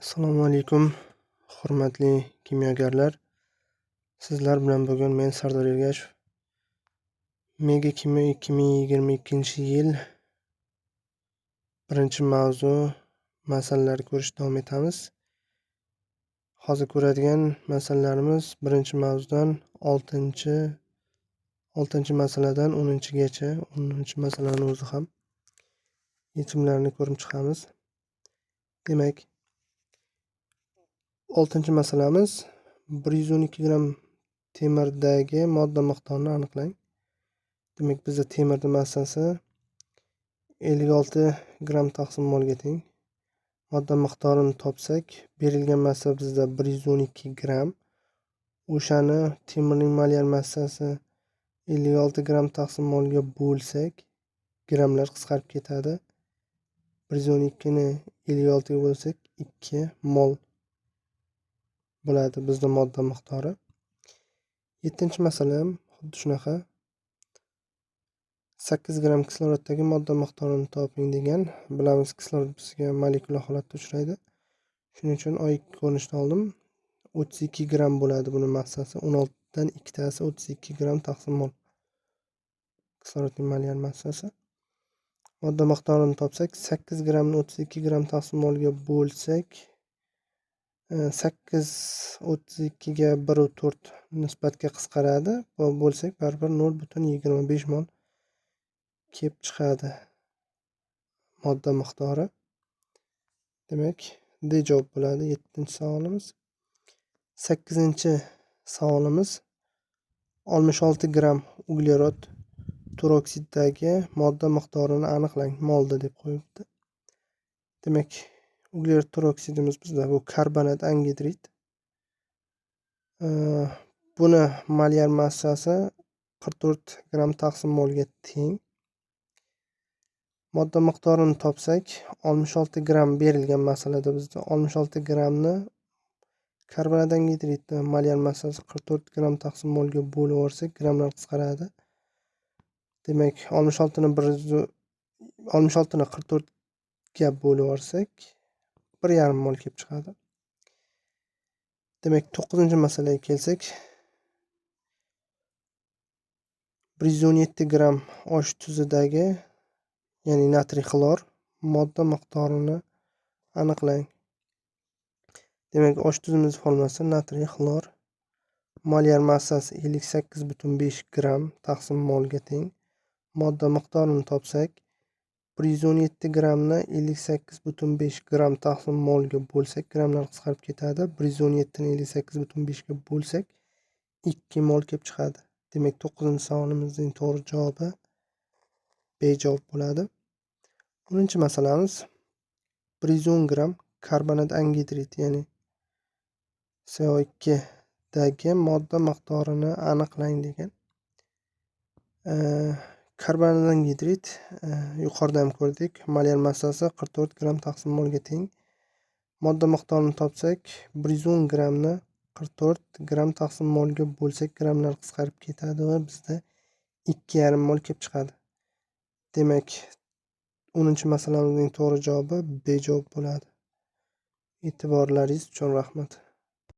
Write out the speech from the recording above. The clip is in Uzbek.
Assalomu alaykum, hurmatli kimyogarlar. Sizlar bilan bugun men Sardor Ergashev. Mega kimyo 2022-yil birinchi mavzu masalalari ko'rishda davom etamiz. Hozir ko'radigan masalalarimiz birinchi mavzudan 6-chi masaladan 10-gacha, 10-chi masalani o'zi ham yechimlarini ko'rib chiqamiz. Demak, 6-chi masalamiz 112 gram temirdagi modda miqdorini aniqlang. Demak, bizda temirni massasi 56 gram taqsim molga teng. Modda miqdorini topsak, berilgan massa bizda 112 gram. O'shani temirning molyar massasi 56 gram taqsim molga bo'lsak, gramlar qisqarib ketadi. 112 ni 56 ga bo'lsak 2 mol bo'ladi bizda modda miqdori. 7-chi masala ham xuddi shunaqa. 8 gram kisloroddagi modda miqdorini toping degan. Bilamiz, kislorod bizga molekulyar holatda uchraydi. Shuning uchun oy ko'rinishda oldim. 32 gram bo'ladi buni massasi. 16 dan 2 tasi 32 gram taqsim mol. Kislorodning molyar massasi. Modda miqdorini topsak, 8 gramni 32 gram taqsim molga bo'lsak, 8 32 ga 1/4 nisbatga qisqaradi. Bo'lsak, baribir 0.25 mol kelib chiqadi modda miqdori. Demak, D javob bo'ladi 7-chi savolimiz. 8-chi savolimiz 66 gram uglerod turoksididagi modda miqdorini aniqlang. Molda deb qo'yibdi. Demak, uglerod turoksidimiz bizda bu karbonat angidrid. Buni molyar massasi 44 gram taqsim molga teng. Modda miqdorini topsak, 66 gram berilgan masalada bizda 66 gramni karbonat angidridni molyar massasi 44 gram taqsim molga bo'lib olsak, gramlar qisqaradi. Demak, 66 ni 44 ga bo'lib olsak, 1,5 mol kelib chiqadi. Demak, 9-chi masalaga kelsak, 117 gram osh tuzidagi, ya'ni natriy xlor modda miqdorini aniqlang. Demak, osh tuzimiz formulasi natriy xlor, molyar massasi 58,5 gram taqsim molga teng. Modda miqdorini topsak, 117 gramni 58,5 gram taqsim molga bo'lsak, gramlar qisqarib ketadi. 117 ni 58,5 ga bo'lsak, 2 mol kelib chiqadi. Demak, 9-chi savolimizning to'g'ri javobi B javob bo'ladi. 10-chi masalamiz 110 gram karbonat angidrid, ya'ni CO2 dagi modda miqdorini aniqlang degan. Karbonat angidrid yuqorida ham ko'rdik, molyar massasi 44 gram taqsim molga teng. Modda miqdorini topsak, 110 gramni 44 gram taqsim molga bo'lsak, gramlar qisqarib ketadi va bizda 2,5 mol kelib chiqadi. Demak, 10-chi masalamizning to'g'ri javobi B javob bo'ladi. E'tiborlaringiz uchun rahmat.